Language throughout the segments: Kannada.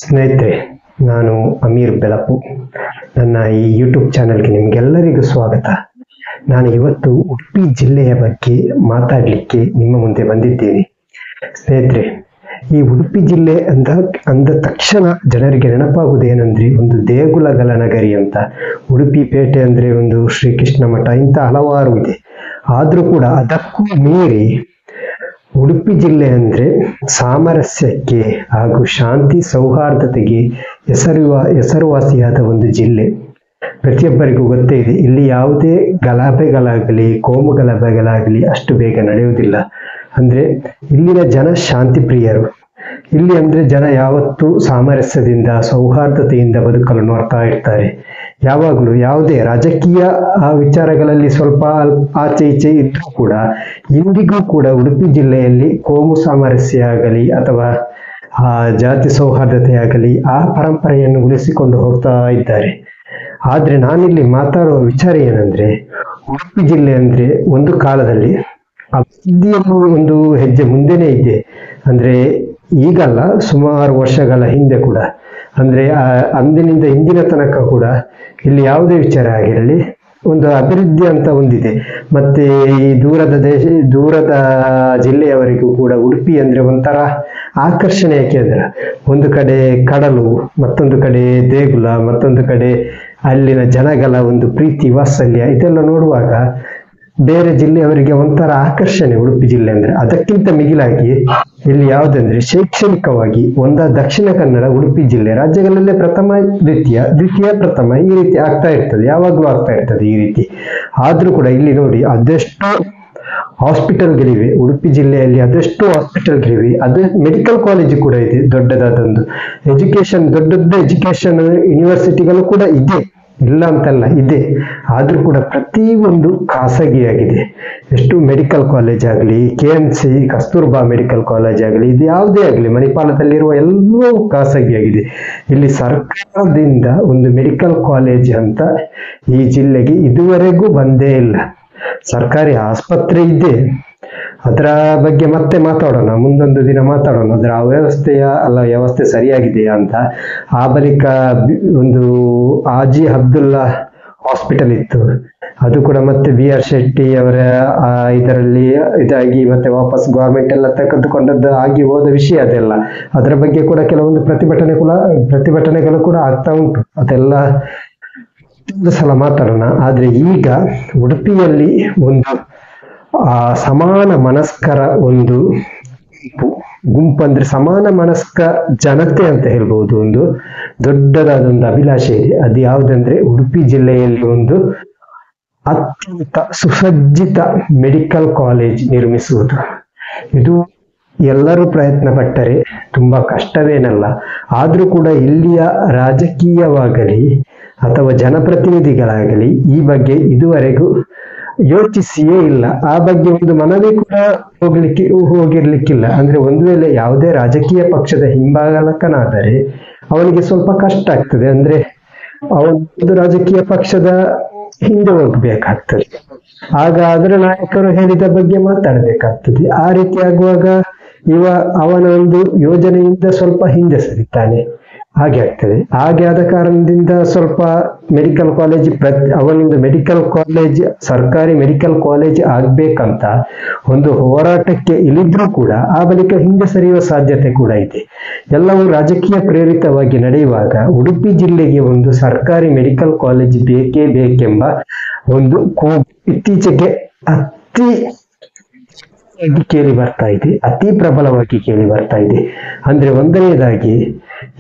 ಸ್ನೇಹಿತರೆ, ನಾನು ಅಮೀರ್ ಬೆಳಪು. ನನ್ನ ಈ ಯೂಟ್ಯೂಬ್ ಚಾನೆಲ್ಗೆ ನಿಮಗೆಲ್ಲರಿಗೂ ಸ್ವಾಗತ. ನಾನು ಇವತ್ತು ಉಡುಪಿ ಜಿಲ್ಲೆಯ ಬಗ್ಗೆ ಮಾತಾಡಲಿಕ್ಕೆ ನಿಮ್ಮ ಮುಂದೆ ಬಂದಿದ್ದೇನೆ. ಸ್ನೇಹಿತರೆ, ಈ ಉಡುಪಿ ಜಿಲ್ಲೆ ಅಂದ ತಕ್ಷಣ ಜನರಿಗೆ ನೆನಪಾಗುವುದೇನೆಂದ್ರೆ ಒಂದು ದೇಗುಲಗಳ ನಗರಿ ಅಂತ. ಉಡುಪಿ ಪೇಟೆ ಅಂದರೆ ಒಂದು ಶ್ರೀಕೃಷ್ಣ ಮಠ, ಇಂಥ ಹಲವಾರು ಇದೆ. ಆದರೂ ಕೂಡ ಅದಕ್ಕೂ ಮೀರಿ ಉಡುಪಿ ಜಿಲ್ಲೆ ಅಂದರೆ ಸಾಮರಸ್ಯಕ್ಕೆ ಹಾಗೂ ಶಾಂತಿ ಸೌಹಾರ್ದತೆಗೆ ಹೆಸರುವಾಸಿಯಾದ ಒಂದು ಜಿಲ್ಲೆ. ಪ್ರತಿಯೊಬ್ಬರಿಗೂ ಗೊತ್ತೇ ಇದೆ, ಇಲ್ಲಿ ಯಾವುದೇ ಗಲಭೆಗಳಾಗಲಿ ಕೋಮು ಗಲಭೆಗಳಾಗಲಿ ಅಷ್ಟು ಬೇಗ ನಡೆಯುವುದಿಲ್ಲ. ಅಂದರೆ ಇಲ್ಲಿನ ಜನ ಶಾಂತಿ ಪ್ರಿಯರು. ಇಲ್ಲಿ ಅಂದರೆ ಜನ ಯಾವತ್ತೂ ಸಾಮರಸ್ಯದಿಂದ ಸೌಹಾರ್ದತೆಯಿಂದ ಬದುಕಲು ನೋಡ್ತಾ ಇರ್ತಾರೆ. ಯಾವಾಗಲೂ ಯಾವುದೇ ರಾಜಕೀಯ ವಿಚಾರಗಳಲ್ಲಿ ಸ್ವಲ್ಪ ಆಚೆ ಈಚೆ ಇದ್ರೂ ಕೂಡ ಇಂದಿಗೂ ಕೂಡ ಉಡುಪಿ ಜಿಲ್ಲೆಯಲ್ಲಿ ಕೋಮು ಸಾಮರಸ್ಯ ಆಗಲಿ ಅಥವಾ ಜಾತಿ ಸೌಹಾರ್ದತೆ ಆಗಲಿ ಆ ಪರಂಪರೆಯನ್ನು ಉಳಿಸಿಕೊಂಡು ಹೋಗ್ತಾ ಇದ್ದಾರೆ. ಆದರೆ ನಾನಿಲ್ಲಿ ಮಾತಾಡುವ ವಿಚಾರ ಏನಂದ್ರೆ, ಉಡುಪಿ ಜಿಲ್ಲೆ ಅಂದ್ರೆ ಒಂದು ಕಾಲದಲ್ಲಿ ಅಭಿವೃದ್ಧಿಯನ್ನು ಒಂದು ಹೆಜ್ಜೆ ಮುಂದೆನೇ ಇದೆ. ಅಂದ್ರೆ ಈಗಲ್ಲ, ಸುಮಾರು ವರ್ಷಗಳ ಹಿಂದೆ ಕೂಡ, ಅಂದ್ರೆ ಅಂದಿನಿಂದ ಇಂದಿನ ತನಕ ಕೂಡ ಇಲ್ಲಿ ಯಾವುದೇ ವಿಚಾರ ಆಗಿರಲಿ ಒಂದು ಅಭಿವೃದ್ಧಿ ಅಂತ ಒಂದಿದೆ. ಮತ್ತೆ ಈ ದೂರದ ಜಿಲ್ಲೆಯವರಿಗೂ ಕೂಡ ಉಡುಪಿ ಅಂದ್ರೆ ಒಂಥರ ಆಕರ್ಷಣೆಯ ಕೇಂದ್ರ. ಒಂದು ಕಡೆ ಕಡಲು, ಮತ್ತೊಂದು ಕಡೆ ದೇಗುಲ, ಮತ್ತೊಂದು ಕಡೆ ಅಲ್ಲಿನ ಜನಗಳ ಒಂದು ಪ್ರೀತಿ ವಾತ್ಸಲ್ಯ, ಇದೆಲ್ಲ ನೋಡುವಾಗ ಬೇರೆ ಜಿಲ್ಲೆಯವರಿಗೆ ಒಂಥರ ಆಕರ್ಷಣೆ ಉಡುಪಿ ಜಿಲ್ಲೆ ಅಂದ್ರೆ. ಅದಕ್ಕಿಂತ ಮಿಗಿಲಾಗಿ ಇಲ್ಲಿ ಯಾವುದಂದ್ರೆ ಶೈಕ್ಷಣಿಕವಾಗಿ ದಕ್ಷಿಣ ಕನ್ನಡ ಉಡುಪಿ ಜಿಲ್ಲೆ ರಾಜ್ಯಗಳಲ್ಲೇ ಪ್ರಥಮ, ದ್ವಿತೀಯ ಪ್ರಥಮ ಈ ರೀತಿ ಆಗ್ತಾ ಇರ್ತದೆ, ಯಾವಾಗ್ಲೂ ಆಗ್ತಾ ಇರ್ತದೆ ಈ ರೀತಿ. ಆದ್ರೂ ಕೂಡ ಇಲ್ಲಿ ನೋಡಿ ಅದೆಷ್ಟೋ ಹಾಸ್ಪಿಟಲ್ಗಳಿವೆ ಉಡುಪಿ ಜಿಲ್ಲೆಯಲ್ಲಿ, ಅದೆಷ್ಟೋ ಹಾಸ್ಪಿಟಲ್ಗಳಿವೆ. ಅದೇ ಮೆಡಿಕಲ್ ಕಾಲೇಜು ಕೂಡ ಇದೆ, ದೊಡ್ಡದಾದೊಂದು ದೊಡ್ಡ ಎಜುಕೇಶನ್ ಯೂನಿವರ್ಸಿಟಿಗಳು ಕೂಡ ಇದೆ, ಇಲ್ಲ ಅಂತಲ್ಲ, ಇದೆ. ಆದ್ರೂ ಕೂಡ ಪ್ರತಿಯೊಂದು ಖಾಸಗಿಯಾಗಿದೆ. ಎಷ್ಟು ಮೆಡಿಕಲ್ ಕಾಲೇಜ್ ಆಗಲಿ, KMC ಕಸ್ತೂರ್ಬಾ ಮೆಡಿಕಲ್ ಕಾಲೇಜ್ ಆಗಲಿ, ಇದು ಯಾವುದೇ ಆಗಲಿ, ಮಣಿಪಾಲದಲ್ಲಿರುವ ಎಲ್ಲವೂ ಖಾಸಗಿಯಾಗಿದೆ. ಇಲ್ಲಿ ಸರ್ಕಾರದಿಂದ ಒಂದು ಮೆಡಿಕಲ್ ಕಾಲೇಜ್ ಅಂತ ಈ ಜಿಲ್ಲೆಗೆ ಇದುವರೆಗೂ ಬಂದೇ ಇಲ್ಲ. ಸರ್ಕಾರಿ ಆಸ್ಪತ್ರೆ ಇದೆ, ಅದರ ಬಗ್ಗೆ ಮತ್ತೆ ಮಾತಾಡೋಣ, ಮುಂದೊಂದು ದಿನ ಮಾತಾಡೋಣ, ಅದರ ವ್ಯವಸ್ಥೆ ಸರಿಯಾಗಿದೆಯಾ ಅಂತ. ಆ ಬಳಿಕ ಒಂದು ಹಾಜಿ ಅಬ್ದುಲ್ಲಾ ಹಾಸ್ಪಿಟಲ್ ಇತ್ತು, ಅದು ಕೂಡ ಮತ್ತೆ BR ಶೆಟ್ಟಿ ಅವರ ಇದರಲ್ಲಿ ಇದಾಗಿ ಮತ್ತೆ ವಾಪಸ್ ಗೌರ್ಮೆಂಟ್ ಎಲ್ಲ ತೆಗೆದುಕೊಂಡದ್ದು ಆಗಿ ಹೋದ ವಿಷಯ ಅದೆಲ್ಲ. ಅದರ ಬಗ್ಗೆ ಕೂಡ ಕೆಲವೊಂದು ಪ್ರತಿಭಟನೆಗಳು ಕೂಡ ಆಗ್ತಾ ಉಂಟು, ಅದೆಲ್ಲ ಒಂದು ಸಲ ಮಾತಾಡೋಣ. ಆದ್ರೆ ಈಗ ಉಡುಪಿಯಲ್ಲಿ ಒಂದು ಸಮಾನ ಮನಸ್ಕರ ಒಂದು ಗುಂಪು, ಅಂದ್ರೆ ಸಮಾನ ಮನಸ್ಕ ಜನತೆ ಅಂತ ಹೇಳ್ಬಹುದು. ಒಂದು ದೊಡ್ಡದಾದ ಒಂದು ಅಭಿಲಾಷೆ ಇದೆ. ಅದು ಯಾವುದಂದ್ರೆ ಉಡುಪಿ ಜಿಲ್ಲೆಯಲ್ಲಿ ಒಂದು ಅತ್ಯಂತ ಸುಸಜ್ಜಿತ ಮೆಡಿಕಲ್ ಕಾಲೇಜ್ ನಿರ್ಮಿಸುವುದು. ಇದು ಎಲ್ಲರೂ ಪ್ರಯತ್ನ ಪಟ್ಟರೆ ತುಂಬಾ ಕಷ್ಟವೇನಲ್ಲ. ಆದ್ರೂ ಕೂಡ ಇಲ್ಲಿಯ ರಾಜಕೀಯವಾಗಲಿ ಅಥವಾ ಜನಪ್ರತಿನಿಧಿಗಳಾಗಲಿ ಈ ಬಗ್ಗೆ ಇದುವರೆಗೂ ಯೋಚಿಸಿಯೇ ಇಲ್ಲ. ಆ ಬಗ್ಗೆ ಒಂದು ಮನವಿ ಕೂಡ ಹೋಗಿರ್ಲಿಕ್ಕಿಲ್ಲ. ಅಂದ್ರೆ ಒಂದು ವೇಳೆ ಯಾವುದೇ ರಾಜಕೀಯ ಪಕ್ಷದ ಹಿಂಬಾಲಕನಾದರೆ ಅವನಿಗೆ ಸ್ವಲ್ಪ ಕಷ್ಟ ಆಗ್ತದೆ. ಅಂದ್ರೆ ಅವನೊಂದು ರಾಜಕೀಯ ಪಕ್ಷದ ಹಿಂದೆ ಹೋಗ್ಬೇಕಾಗ್ತದೆ, ಆಗ ಅದರ ನಾಯಕರು ಹೇಳಿದ ಬಗ್ಗೆ ಮಾತಾಡ್ಬೇಕಾಗ್ತದೆ. ಆ ರೀತಿ ಆಗುವಾಗ ಅವನ ಒಂದು ಯೋಜನೆಯಿಂದ ಸ್ವಲ್ಪ ಹಿಂದೆ ಸರಿತಾನೆ, ಹಾಗೆ ಆಗ್ತದೆ. ಹಾಗೆ ಆದ ಕಾರಣದಿಂದ ಸ್ವಲ್ಪ ಮೆಡಿಕಲ್ ಕಾಲೇಜ್ ಅವನೊಂದು ಮೆಡಿಕಲ್ ಕಾಲೇಜ್, ಸರ್ಕಾರಿ ಮೆಡಿಕಲ್ ಕಾಲೇಜ್ ಆಗ್ಬೇಕಂತ ಒಂದು ಹೋರಾಟಕ್ಕೆ ಇಳಿದ್ರೂ ಕೂಡ ಆ ಬಳಿಕ ಹಿಂದೆ ಸರಿಯುವ ಸಾಧ್ಯತೆ ಕೂಡ ಇದೆ. ಎಲ್ಲವೂ ರಾಜಕೀಯ ಪ್ರೇರಿತವಾಗಿ ನಡೆಯುವಾಗ ಉಡುಪಿ ಜಿಲ್ಲೆಗೆ ಒಂದು ಸರ್ಕಾರಿ ಮೆಡಿಕಲ್ ಕಾಲೇಜ್ ಬೇಕೇ ಬೇಕೆಂಬ ಒಂದು ಇತ್ತೀಚೆಗೆ ಕೇಳಿ ಬರ್ತಾ ಇದೆ, ಅತಿ ಪ್ರಬಲವಾಗಿ ಕೇಳಿ ಬರ್ತಾ ಇದೆ. ಅಂದ್ರೆ ಒಂದನೇದಾಗಿ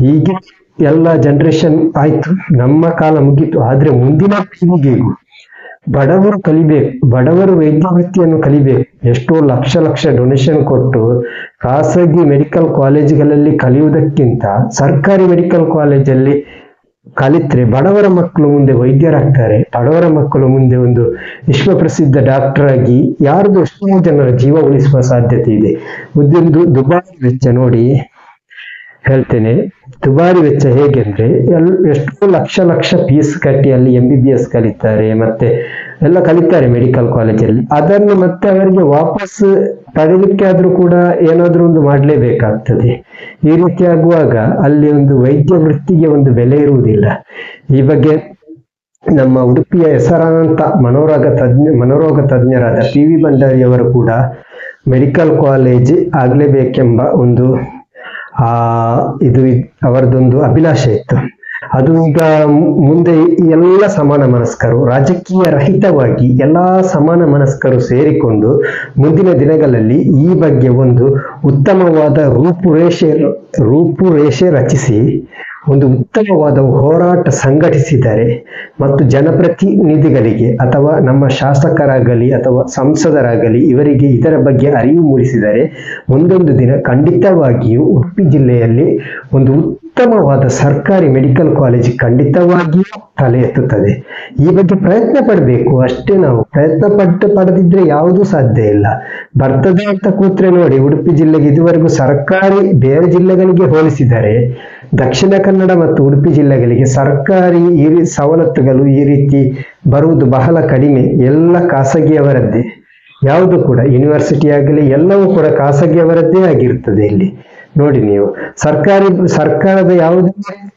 ಹೀಗೆ ಎಲ್ಲ ಜನರೇಷನ್ ಆಯ್ತು, ನಮ್ಮ ಕಾಲ ಮುಗೀತು, ಆದ್ರೆ ಮುಂದಿನ ಪೀಳಿಗೆಗೂ ಬಡವರು ಕಲಿಬೇಕು, ಬಡವರು ವೈದ್ಯವೃತ್ತಿಯನ್ನು ಕಲಿಬೇಕು. ಎಷ್ಟೋ ಲಕ್ಷ ಡೊನೇಷನ್ ಕೊಟ್ಟು ಖಾಸಗಿ ಮೆಡಿಕಲ್ ಕಾಲೇಜುಗಳಲ್ಲಿ ಕಲಿಯುವುದಕ್ಕಿಂತ ಸರ್ಕಾರಿ ಮೆಡಿಕಲ್ ಕಾಲೇಜಲ್ಲಿ ಕಲಿತ್ರೆ ಬಡವರ ಮಕ್ಕಳು ಮುಂದೆ ವೈದ್ಯರಾಗ್ತಾರೆ, ಬಡವರ ಮಕ್ಕಳು ಮುಂದೆ ಒಂದು ವಿಶ್ವಪ್ರಸಿದ್ಧ ಡಾಕ್ಟರ್ ಆಗಿ ಯಾರ್ದು ಎಷ್ಟೋ ಜನರ ಜೀವ ಉಳಿಸುವ ಸಾಧ್ಯತೆ ಇದೆ. ಒಂದು ದುಬಾರಿ ವೆಚ್ಚ ನೋಡಿ, ಹೇಳ್ತೇನೆ. ದುಬಾರಿ ವೆಚ್ಚ ಹೇಗೆಂದ್ರೆ ಎಷ್ಟೋ ಲಕ್ಷ ಫೀಸ್ ಕಟ್ಟಿ ಅಲ್ಲಿ MBBS ಕಲಿತಾರೆ, ಮತ್ತೆ ಎಲ್ಲ ಕಲಿತಾರೆ ಮೆಡಿಕಲ್ ಕಾಲೇಜಲ್ಲಿ. ಅದನ್ನು ಮತ್ತೆ ಅವರಿಗೆ ವಾಪಸ್ ಪಡೆಯಲಿಕ್ಕೆ ಆದ್ರೂ ಕೂಡ ಏನಾದ್ರೂ ಒಂದು ಮಾಡಲೇಬೇಕಾಗ್ತದೆ. ಈ ರೀತಿ ಆಗುವಾಗ ಅಲ್ಲಿ ಒಂದು ವೈದ್ಯ ವೃತ್ತಿಗೆ ಒಂದು ಬೆಲೆ ಇರುವುದಿಲ್ಲ. ಈ ಬಗ್ಗೆ ನಮ್ಮ ಉಡುಪಿಯ ಹೆಸರಾಂತ ಮನೋರೋಗ ತಜ್ಞರಾದ PV ಭಂಡಾರಿಯವರು ಕೂಡ ಮೆಡಿಕಲ್ ಕಾಲೇಜ್ ಆಗ್ಲೇಬೇಕೆಂಬ ಒಂದು ಇದು ಅವರದೊಂದು ಅಭಿಲಾಷೆ ಇತ್ತು. ಅದು ಈಗ ಮುಂದೆ ಎಲ್ಲ ಸಮಾನ ಮನಸ್ಕರು, ರಾಜಕೀಯ ರಹಿತವಾಗಿ ಎಲ್ಲಾ ಸಮಾನ ಮನಸ್ಕರು ಸೇರಿಕೊಂಡು ಮುಂದಿನ ದಿನಗಳಲ್ಲಿ ಈ ಬಗ್ಗೆ ಒಂದು ಉತ್ತಮವಾದ ರೂಪುರೇಷೆ ರಚಿಸಿ ಒಂದು ಉತ್ತಮವಾದ ಹೋರಾಟ ಸಂಘಟಿಸಿದರೆ ಮತ್ತು ಜನಪ್ರತಿನಿಧಿಗಳಿಗೆ ಅಥವಾ ನಮ್ಮ ಶಾಸಕರಾಗಲಿ ಅಥವಾ ಸಂಸದರಾಗಲಿ ಇವರಿಗೆ ಇದರ ಬಗ್ಗೆ ಅರಿವು ಮೂಡಿಸಿದರೆ ಮುಂದೊಂದು ದಿನ ಖಂಡಿತವಾಗಿಯೂ ಉಡುಪಿ ಜಿಲ್ಲೆಯಲ್ಲಿ ಒಂದು ಉತ್ತಮವಾದ ಸರ್ಕಾರಿ ಮೆಡಿಕಲ್ ಕಾಲೇಜ್ ಖಂಡಿತವಾಗಿಯೂ ತಲೆ ಎತ್ತುತ್ತದೆ. ಈ ಬಗ್ಗೆ ಪ್ರಯತ್ನ ಪಡಬೇಕು ಅಷ್ಟೇ. ನಾವು ಪ್ರಯತ್ನ ಪಡೆದಿದ್ರೆ ಯಾವುದೂ ಸಾಧ್ಯ ಇಲ್ಲ. ಬರ್ತದೆ ಅಂತ ಕೂತ್ರೆ ನೋಡಿ, ಉಡುಪಿ ಜಿಲ್ಲೆಗೆ ಇದುವರೆಗೂ ಸರ್ಕಾರಿ ಬೇರೆ ಜಿಲ್ಲೆಗಳಿಗೆ ಹೋಲಿಸಿದರೆ ದಕ್ಷಿಣ ಕನ್ನಡ ಮತ್ತು ಉಡುಪಿ ಜಿಲ್ಲೆಗಳಿಗೆ ಸರ್ಕಾರಿ ಸವಲತ್ತುಗಳು ಈ ರೀತಿ ಬರುವುದು ಬಹಳ ಕಡಿಮೆ. ಎಲ್ಲ ಖಾಸಗಿಯವರದ್ದೇ. ಯಾವುದು ಕೂಡ ಯೂನಿವರ್ಸಿಟಿ ಆಗಲಿ ಎಲ್ಲವೂ ಕೂಡ ಖಾಸಗಿಯವರದ್ದೇ ಆಗಿರುತ್ತದೆ. ಇಲ್ಲಿ ನೋಡಿ ನೀವು, ಸರ್ಕಾರದ ಯಾವುದೇ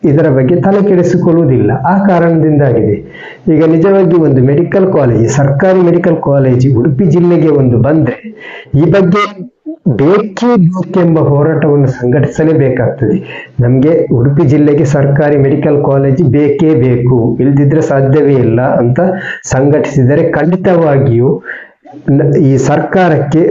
ಇದರ ಬಗ್ಗೆ ತಲೆ ಕೆಡಿಸಿಕೊಳ್ಳುವುದಿಲ್ಲ. ಆ ಕಾರಣದಿಂದಾಗಿದೆ. ಈಗ ನಿಜವಾಗಿ ಒಂದು ಮೆಡಿಕಲ್ ಕಾಲೇಜ್, ಸರ್ಕಾರಿ ಮೆಡಿಕಲ್ ಕಾಲೇಜ್ ಉಡುಪಿ ಜಿಲ್ಲೆಗೆ ಒಂದು ಬಂದ್ರೆ ಈ ಬಗ್ಗೆ ಬೇಕೆಂಬ ಹೋರಾಟವನ್ನು ಸಂಘಟಿಸಲೇಬೇಕಾಗ್ತದೆ. ನಮ್ಗೆ ಉಡುಪಿ ಜಿಲ್ಲೆಗೆ ಸರ್ಕಾರಿ ಮೆಡಿಕಲ್ ಕಾಲೇಜ್ ಬೇಕೇ ಬೇಕು, ಇಲ್ದಿದ್ರೆ ಸಾಧ್ಯವೇ ಇಲ್ಲ ಅಂತ ಸಂಘಟಿಸಿದರೆ ಖಂಡಿತವಾಗಿಯೂ ಈ ಸರ್ಕಾರಕ್ಕೆ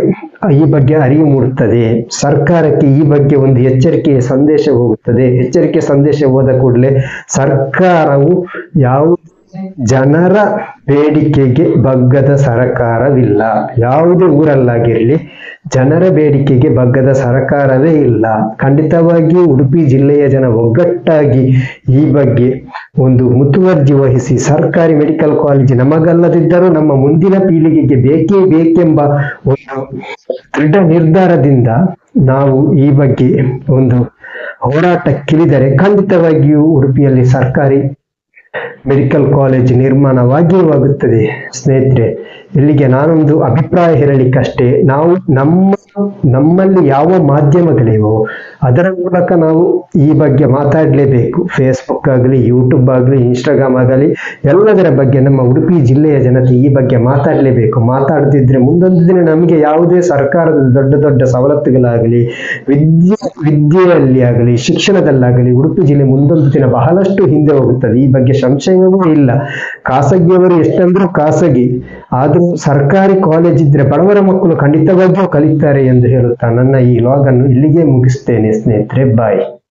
ಈ ಬಗ್ಗೆ ಅರಿವು ಮೂಡುತ್ತದೆ. ಸರ್ಕಾರಕ್ಕೆ ಈ ಬಗ್ಗೆ ಒಂದು ಎಚ್ಚರಿಕೆಯ ಸಂದೇಶ ಹೋಗುತ್ತದೆ. ಎಚ್ಚರಿಕೆ ಸಂದೇಶ ಹೋದ ಕೂಡಲೇ ಸರ್ಕಾರವು ಜನರ ಬೇಡಿಕೆಗೆ ಬಗ್ಗದ ಸರ್ಕಾರವಿಲ್ಲ. ಯಾವುದೇ ಊರಲ್ಲಾಗಿರಲಿ ಜನರ ಬೇಡಿಕೆಗೆ ಬಗ್ಗದ ಸರ್ಕಾರವೇ ಇಲ್ಲ. ಖಂಡಿತವಾಗಿಯೂ ಉಡುಪಿ ಜಿಲ್ಲೆಯ ಜನ ಒಗ್ಗಟ್ಟಾಗಿ ಈ ಬಗ್ಗೆ ಒಂದು ಮುತುವರ್ಜಿ ವಹಿಸಿ ಸರ್ಕಾರಿ ಮೆಡಿಕಲ್ ಕಾಲೇಜ್ ನಮಗಲ್ಲದಿದ್ದರೂ ನಮ್ಮ ಮುಂದಿನ ಪೀಳಿಗೆಗೆ ಬೇಕೆಂಬ ಒಂದು ದೃಢ ನಿರ್ಧಾರದಿಂದ ನಾವು ಈ ಬಗ್ಗೆ ಒಂದು ಹೋರಾಟಕ್ಕಿಳಿದರೆ ಖಂಡಿತವಾಗಿಯೂ ಉಡುಪಿಯಲ್ಲಿ ಸರ್ಕಾರಿ ಮೆಡಿಕಲ್ ಕಾಲೇಜ್ ನಿರ್ಮಾಣವಾಗಿಯೇ ಸ್ನೇಹಿತರೆ. ಇಲ್ಲಿಗೆ ನಾನೊಂದು ಅಭಿಪ್ರಾಯ ಹೇಳಲಿಕ್ಕಷ್ಟೇ. ನಾವು ನಮ್ಮಲ್ಲಿ ಯಾವ ಮಾಧ್ಯಮಗಳಿವೋ ಅದರ ಮೂಲಕ ನಾವು ಈ ಬಗ್ಗೆ ಮಾತಾಡಲೇಬೇಕು. ಫೇಸ್ಬುಕ್ ಆಗಲಿ, ಯೂಟ್ಯೂಬ್ ಆಗಲಿ, ಇನ್ಸ್ಟಾಗ್ರಾಮ್ ಆಗಲಿ, ಎಲ್ಲದರ ಬಗ್ಗೆ ನಮ್ಮ ಉಡುಪಿ ಜಿಲ್ಲೆಯ ಜನತೆ ಈ ಬಗ್ಗೆ ಮಾತಾಡಲೇಬೇಕು. ಮಾತಾಡದಿದ್ರೆ ಮುಂದೊಂದು ದಿನ ನಮಗೆ ಯಾವುದೇ ಸರ್ಕಾರದ ದೊಡ್ಡ ಸವಲತ್ತುಗಳಾಗಲಿ, ವಿದ್ಯೆಯಲ್ಲಿ ಆಗಲಿ, ಶಿಕ್ಷಣದಲ್ಲಾಗಲಿ ಉಡುಪಿ ಜಿಲ್ಲೆ ಮುಂದೊಂದು ದಿನ ಬಹಳಷ್ಟು ಹಿಂದೆ ಹೋಗುತ್ತದೆ. ಈ ಬಗ್ಗೆ ಸಂಶಯವೂ ಇಲ್ಲ. ಖಾಸಗಿಯವರು ಎಷ್ಟಂದ್ರೂ ಖಾಸಗಿ, ಆದ್ರೂ ಸರ್ಕಾರಿ ಕಾಲೇಜ್ ಇದ್ರೆ ಬಡವರ ಮಕ್ಕಳು ಖಂಡಿತವಾಗಿಯೂ ಕಲಿತಾರೆ ಎಂದು ಹೇಳುತ್ತಾ ನನ್ನ ಈ ವ್ಲಾಗ್ ಅನ್ನು ಇಲ್ಲಿಗೆ ಮುಗಿಸ್ತೇನೆ ಸ್ನೇಹಿತರೆ. ಬಾಯ್.